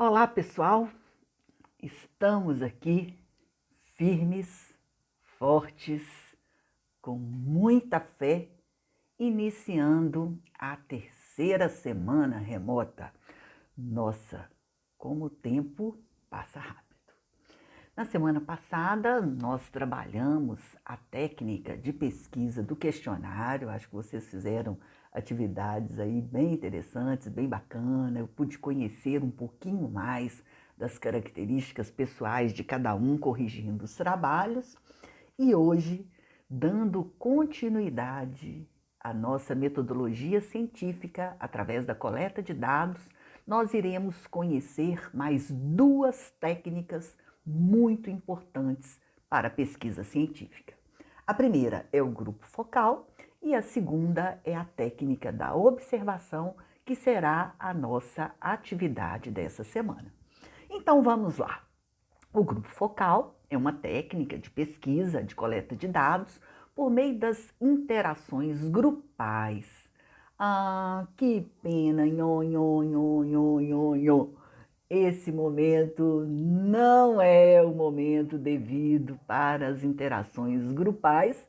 Olá, pessoal! Estamos aqui firmes, fortes, com muita fé, iniciando a terceira semana remota. Nossa, como o tempo passa rápido. Na semana passada, nós trabalhamos a técnica de pesquisa do questionário. Acho que vocês fizeram atividades aí bem interessantes, bem bacana. Eu pude conhecer um pouquinho mais das características pessoais de cada um, corrigindo os trabalhos. E hoje, dando continuidade à nossa metodologia científica através da coleta de dados, nós iremos conhecer mais duas técnicas muito importantes para a pesquisa científica. A primeira é o grupo focal e a segunda é a técnica da observação, que será a nossa atividade dessa semana. Então vamos lá. O grupo focal é uma técnica de pesquisa, de coleta de dados por meio das interações grupais. Ah, que pena, nho, nho, nho, nho, nho, nho. Esse momento não é o momento devido para as interações grupais,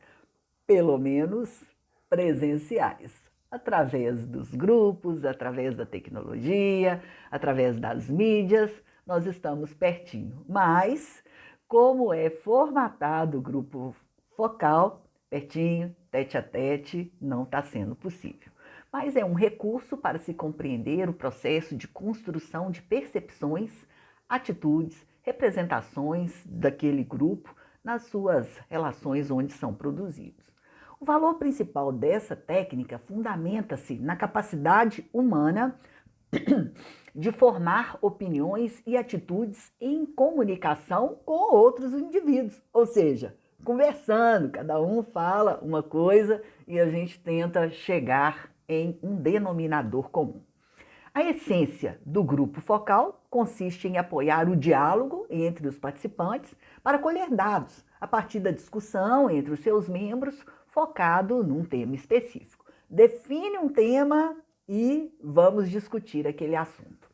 pelo menos presenciais, através dos grupos, através da tecnologia, através das mídias, nós estamos pertinho. Mas, como é formatado o grupo focal, pertinho, tete a tete, não está sendo possível. Mas é um recurso para se compreender o processo de construção de percepções, atitudes, representações daquele grupo nas suas relações onde são produzidos. O valor principal dessa técnica fundamenta-se na capacidade humana de formar opiniões e atitudes em comunicação com outros indivíduos, ou seja, conversando, cada um fala uma coisa e a gente tenta chegar em um denominador comum. A essência do grupo focal consiste em apoiar o diálogo entre os participantes para colher dados a partir da discussão entre os seus membros, focado num tema específico. Define um tema e vamos discutir aquele assunto.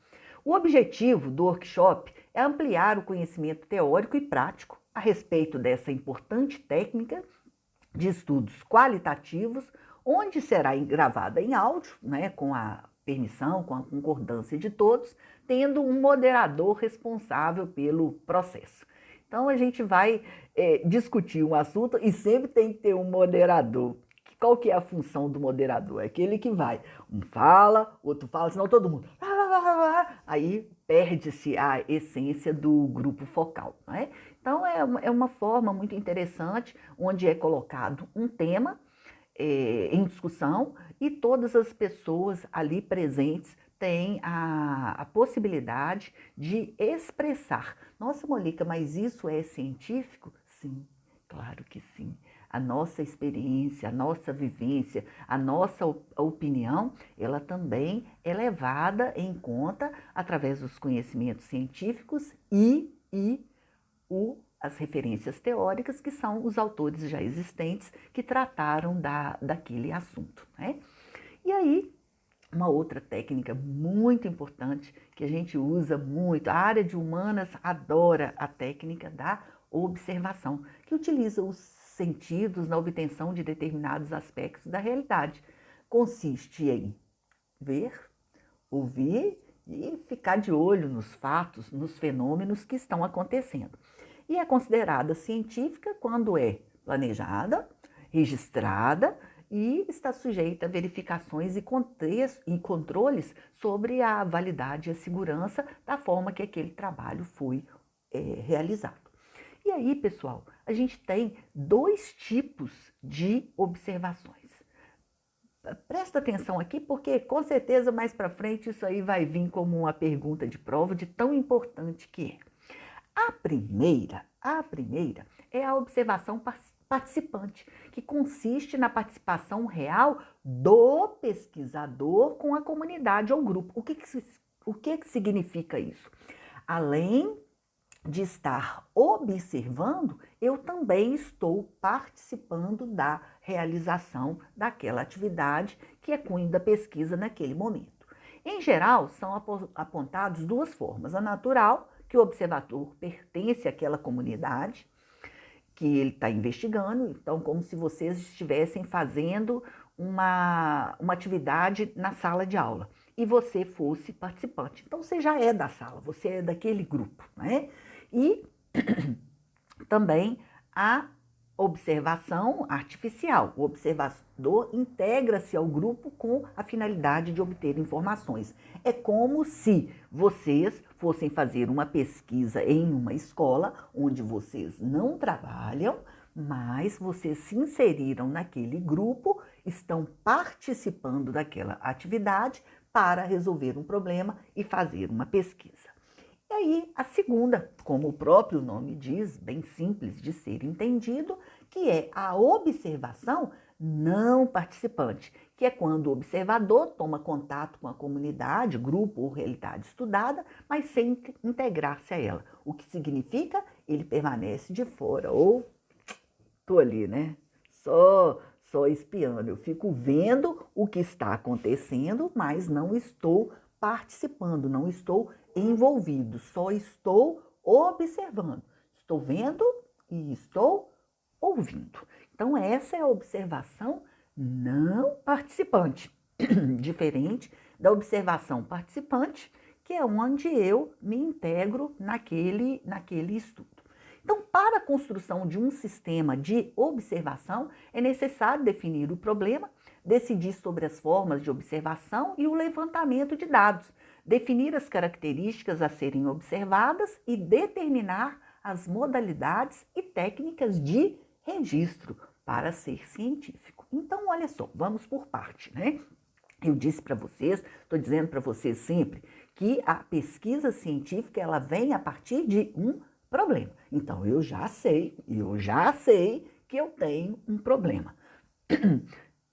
O objetivo do workshop é ampliar o conhecimento teórico e prático a respeito dessa importante técnica de estudos qualitativos, onde será gravada em áudio, com a permissão, com a concordância de todos, tendo um moderador responsável pelo processo. Então, a gente vai discutir um assunto e sempre tem que ter um moderador. Qual que é a função do moderador? É aquele que vai, um fala, outro fala, senão todo mundo... Aí perde-se a essência do grupo focal. Não é? Então, é uma forma muito interessante, onde é colocado um tema em discussão e todas as pessoas ali presentes têm a possibilidade de expressar. Nossa, Molica, mas isso é científico? Sim, claro que sim. A nossa experiência, a nossa vivência, a nossa opinião, ela também é levada em conta através dos conhecimentos científicos e as referências teóricas, que são os autores já existentes que trataram daquele assunto. Né? E aí, uma outra técnica muito importante que a gente usa muito, a área de humanas adora a técnica da observação, que utiliza os sentidos na obtenção de determinados aspectos da realidade. Consiste em ver, ouvir e ficar de olho nos fatos, nos fenômenos que estão acontecendo. E é considerada científica quando é planejada, registrada e está sujeita a verificações e controles sobre a validade e a segurança da forma que aquele trabalho foi realizado. E aí, pessoal, a gente tem dois tipos de observações. Presta atenção aqui, porque com certeza mais para frente isso aí vai vir como uma pergunta de prova de tão importante que é. A primeira é a observação participante, que consiste na participação real do pesquisador com a comunidade ou grupo. O que significa isso? Além de estar observando, eu também estou participando da realização daquela atividade que é cunho da pesquisa naquele momento. Em geral, são apontados duas formas. A natural, que o observador pertence àquela comunidade que ele está investigando, então como se vocês estivessem fazendo uma atividade na sala de aula e você fosse participante. Então você já é da sala, você é daquele grupo, né? E também a observação artificial. O observador integra-se ao grupo com a finalidade de obter informações. É como se vocês fossem fazer uma pesquisa em uma escola onde vocês não trabalham, mas vocês se inseriram naquele grupo, estão participando daquela atividade para resolver um problema e fazer uma pesquisa. E aí, a segunda, como o próprio nome diz, bem simples de ser entendido, que é a observação não participante, que é quando o observador toma contato com a comunidade, grupo ou realidade estudada, mas sem integrar-se a ela. O que significa? Ele permanece de fora, ou tô ali, né? Só espiando. Eu fico vendo o que está acontecendo, mas não estou participando, não estou envolvido, só estou observando. Estou vendo e estou ouvindo. Então, essa é a observação não participante, diferente da observação participante, que é onde eu me integro naquele estudo. Então, para a construção de um sistema de observação, é necessário definir o problema, decidir sobre as formas de observação e o levantamento de dados, definir as características a serem observadas e determinar as modalidades e técnicas de registro para ser científico. Então, olha só, vamos por parte, né? Eu disse para vocês, estou dizendo para vocês sempre, que a pesquisa científica ela vem a partir de um problema. Então, eu já sei que eu tenho um problema.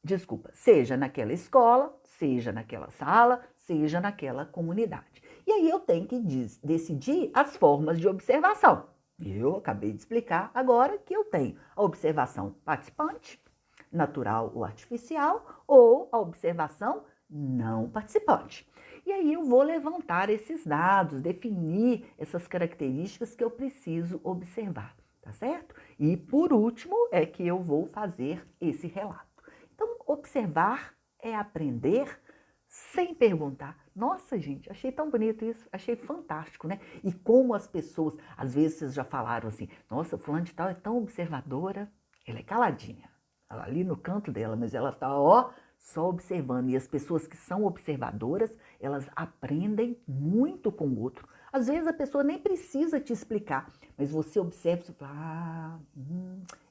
Desculpa, seja naquela escola, seja naquela sala, seja naquela comunidade. E aí eu tenho que decidir as formas de observação. Eu acabei de explicar agora que eu tenho a observação participante, natural ou artificial, ou a observação não participante. E aí eu vou levantar esses dados, definir essas características que eu preciso observar, tá certo? E por último é que eu vou fazer esse relato. Então, observar é aprender sem perguntar. Nossa, gente, achei tão bonito isso, achei fantástico, né? E como as pessoas, às vezes vocês já falaram assim, nossa, fulano de tal é tão observadora, ela é caladinha, ela ali no canto dela, mas ela tá, ó, só observando. E as pessoas que são observadoras, elas aprendem muito com o outro. Às vezes a pessoa nem precisa te explicar, mas você observa e fala,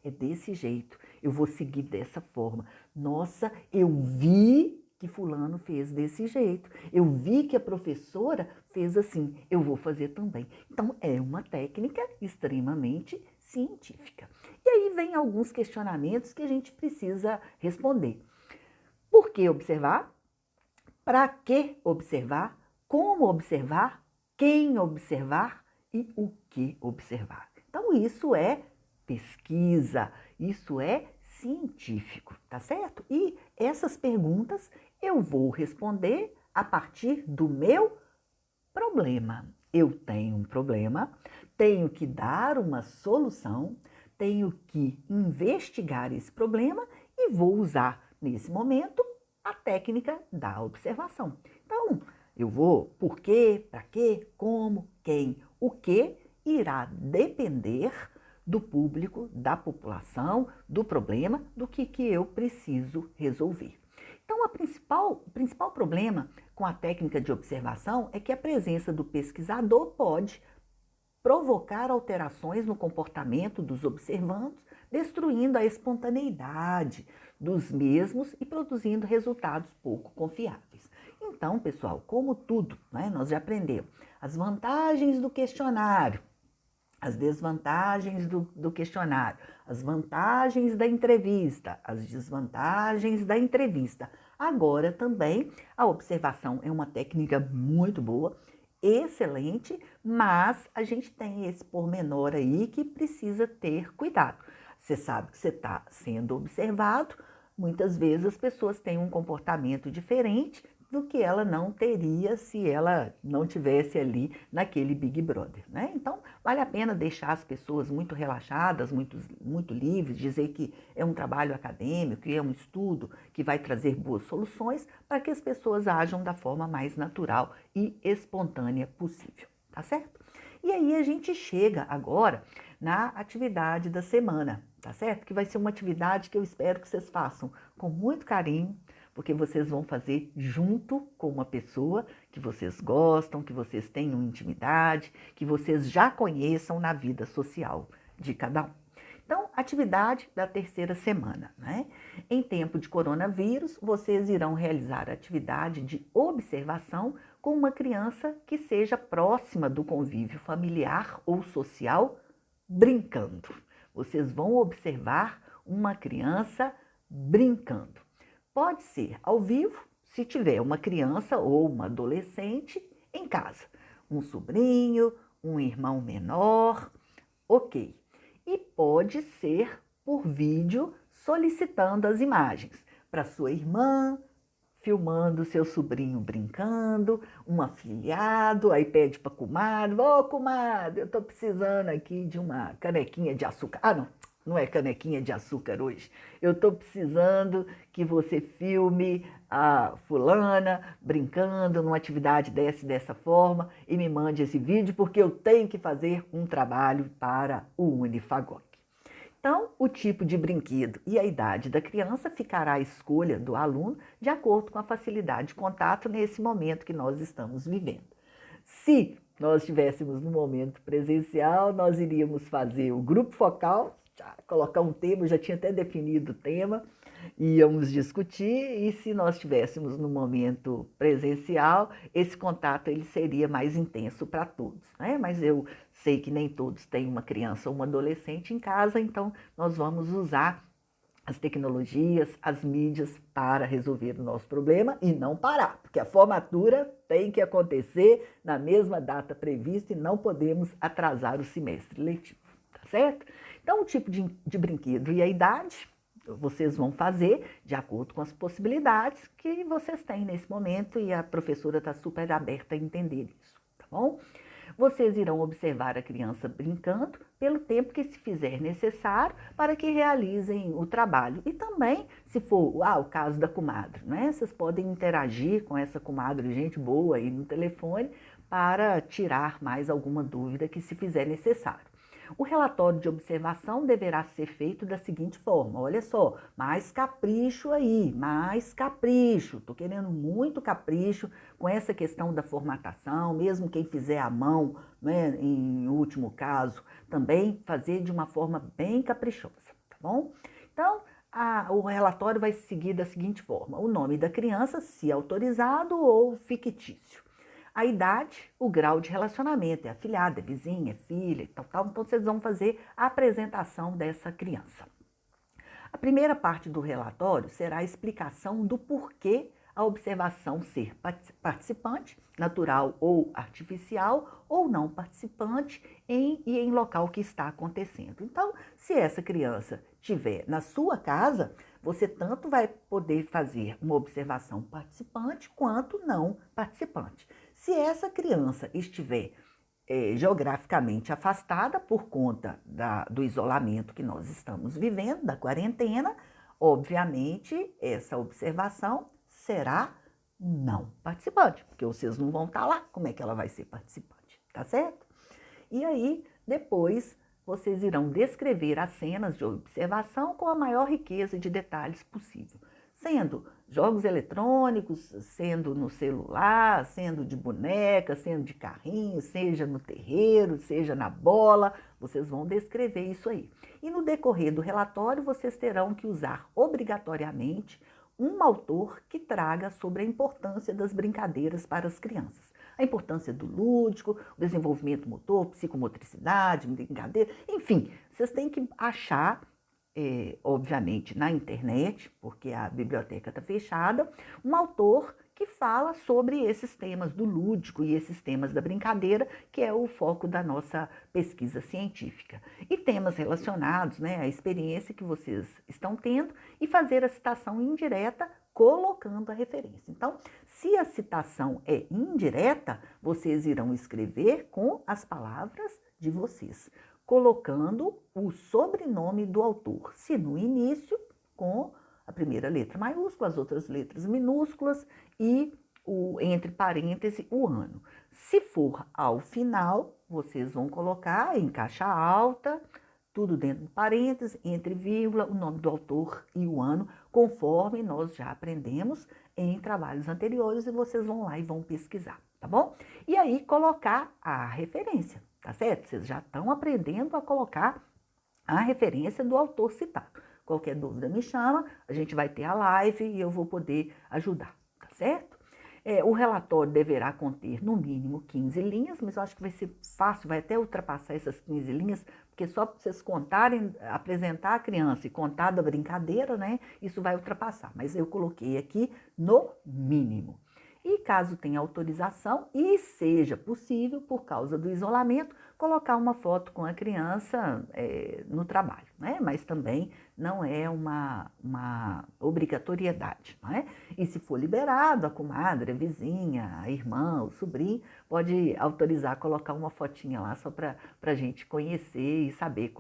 é desse jeito, eu vou seguir dessa forma. Nossa, eu vi que fulano fez desse jeito, eu vi que a professora fez assim, eu vou fazer também. Então, é uma técnica extremamente científica. E aí vem alguns questionamentos que a gente precisa responder. Por que observar? Para que observar? Como observar? Quem observar? E o que observar? Então, isso é pesquisa, isso é científico, tá certo? E essas perguntas eu vou responder a partir do meu problema. Eu tenho um problema, tenho que dar uma solução, tenho que investigar esse problema e vou usar, nesse momento, a técnica da observação. Então, eu vou por quê, para quê, como, quem, o que irá depender do público, da população, do problema, do que eu preciso resolver. Então, o principal problema com a técnica de observação é que a presença do pesquisador pode provocar alterações no comportamento dos observandos, destruindo a espontaneidade dos mesmos e produzindo resultados pouco confiáveis. Então, pessoal, como tudo, né, nós já aprendemos as vantagens do questionário, as desvantagens do questionário, as vantagens da entrevista, as desvantagens da entrevista. Agora também a observação é uma técnica muito boa, excelente, mas a gente tem esse pormenor aí que precisa ter cuidado. Você sabe que você está sendo observado, muitas vezes as pessoas têm um comportamento diferente, do que ela não teria se ela não tivesse ali naquele Big Brother, né? Então, vale a pena deixar as pessoas muito relaxadas, muito livres, dizer que é um trabalho acadêmico, que é um estudo que vai trazer boas soluções para que as pessoas ajam da forma mais natural e espontânea possível, tá certo? E aí a gente chega agora na atividade da semana, tá certo? Que vai ser uma atividade que eu espero que vocês façam com muito carinho, porque vocês vão fazer junto com uma pessoa que vocês gostam, que vocês tenham intimidade, que vocês já conheçam na vida social de cada um. Então, atividade da terceira semana, né? Em tempo de coronavírus, vocês irão realizar a atividade de observação com uma criança que seja próxima do convívio familiar ou social, brincando. Vocês vão observar uma criança brincando. Pode ser ao vivo, se tiver uma criança ou uma adolescente em casa, um sobrinho, um irmão menor, ok. E pode ser por vídeo solicitando as imagens para sua irmã, filmando seu sobrinho brincando, um afilhado, aí pede para comadre, ô comadre, eu estou precisando aqui de uma canequinha de açúcar. Ah, não, não é canequinha de açúcar hoje. Eu estou precisando que você filme a fulana brincando numa atividade dessa forma e me mande esse vídeo porque eu tenho que fazer um trabalho para o Unifagoc. Então, o tipo de brinquedo e a idade da criança ficará à escolha do aluno de acordo com a facilidade de contato nesse momento que nós estamos vivendo. Se nós estivéssemos no momento presencial, nós iríamos fazer o grupo focal, colocar um tema, eu já tinha até definido o tema, íamos discutir, e se nós estivéssemos no momento presencial, esse contato ele seria mais intenso para todos, né? Mas eu sei que nem todos têm uma criança ou um adolescente em casa, então nós vamos usar as tecnologias, as mídias para resolver o nosso problema e não parar, porque a formatura tem que acontecer na mesma data prevista e não podemos atrasar o semestre letivo, tá certo? Então, o tipo de brinquedo e a idade vocês vão fazer de acordo com as possibilidades que vocês têm nesse momento e a professora está super aberta a entender isso, tá bom? Vocês irão observar a criança brincando pelo tempo que se fizer necessário para que realizem o trabalho. E também, se for o caso da comadre, né? Vocês podem interagir com essa comadre, gente boa aí no telefone, para tirar mais alguma dúvida que se fizer necessário. O relatório de observação deverá ser feito da seguinte forma, olha só, mais capricho aí, mais capricho, estou querendo muito capricho com essa questão da formatação, mesmo quem fizer à mão, né, em último caso, também fazer de uma forma bem caprichosa, tá bom? Então, o relatório vai seguir da seguinte forma, o nome da criança, se autorizado ou fictício. A idade, o grau de relacionamento, é afilhada, é vizinha, é filha e tal. Então, vocês vão fazer a apresentação dessa criança. A primeira parte do relatório será a explicação do porquê a observação ser participante, natural ou artificial, ou não participante em local que está acontecendo. Então, se essa criança estiver na sua casa, você tanto vai poder fazer uma observação participante quanto não participante. Se essa criança estiver geograficamente afastada por conta do isolamento que nós estamos vivendo, da quarentena, obviamente essa observação será não participante, porque vocês não vão estar lá, como é que ela vai ser participante, tá certo? E aí, depois, vocês irão descrever as cenas de observação com a maior riqueza de detalhes possível, sendo jogos eletrônicos, sendo no celular, sendo de boneca, sendo de carrinho, seja no terreiro, seja na bola, vocês vão descrever isso aí. E no decorrer do relatório, vocês terão que usar obrigatoriamente um autor que traga sobre a importância das brincadeiras para as crianças. A importância do lúdico, o desenvolvimento motor, psicomotricidade, brincadeira, enfim, vocês têm que achar, obviamente, na internet, porque a biblioteca está fechada, um autor que fala sobre esses temas do lúdico e esses temas da brincadeira, que é o foco da nossa pesquisa científica. E temas relacionados, né, à experiência que vocês estão tendo e fazer a citação indireta colocando a referência. Então, se a citação é indireta, vocês irão escrever com as palavras de vocês, colocando o sobrenome do autor. Se no início, com a primeira letra maiúscula, as outras letras minúsculas e entre parênteses o ano. Se for ao final, vocês vão colocar em caixa alta, tudo dentro de parênteses, entre vírgula, o nome do autor e o ano, conforme nós já aprendemos em trabalhos anteriores, e vocês vão lá e vão pesquisar, tá bom? E aí colocar a referência, tá certo? Vocês já estão aprendendo a colocar a referência do autor citado. Qualquer dúvida me chama, a gente vai ter a live e eu vou poder ajudar, tá certo? O relatório deverá conter no mínimo 15 linhas, mas eu acho que vai ser fácil, vai até ultrapassar essas 15 linhas, porque só para vocês contarem, apresentar a criança e contar da brincadeira, né? Isso vai ultrapassar, mas eu coloquei aqui no mínimo. E caso tenha autorização e seja possível, por causa do isolamento, colocar uma foto com a criança no trabalho, né? Mas também não é uma obrigatoriedade, não é? E se for liberado, a comadre, a vizinha, a irmã, o sobrinho, pode autorizar a colocar uma fotinha lá só para a gente conhecer e saber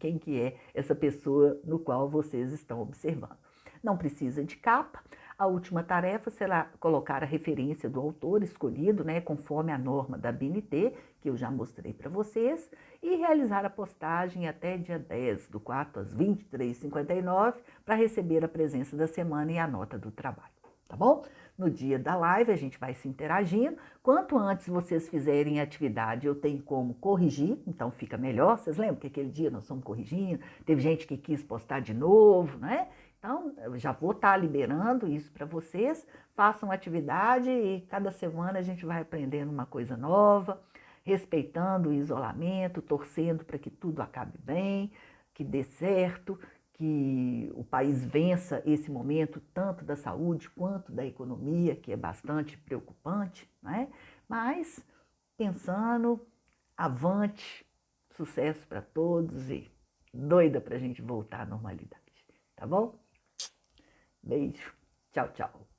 quem que é essa pessoa no qual vocês estão observando. Não precisa de capa. A última tarefa será colocar a referência do autor escolhido, né, conforme a norma da BNT, que eu já mostrei para vocês, e realizar a postagem até dia 10/4 às 23h59 para receber a presença da semana e a nota do trabalho, tá bom? No dia da live a gente vai se interagindo. Quanto antes vocês fizerem a atividade, eu tenho como corrigir, então fica melhor. Vocês lembram que aquele dia nós fomos corrigindo? Teve gente que quis postar de novo, né? Então, eu já vou estar liberando isso para vocês, façam atividade e cada semana a gente vai aprendendo uma coisa nova, respeitando o isolamento, torcendo para que tudo acabe bem, que dê certo, que o país vença esse momento tanto da saúde quanto da economia, que é bastante preocupante, né? Mas pensando, avante, sucesso para todos e doida para a gente voltar à normalidade, tá bom? Beijo. Tchau, tchau.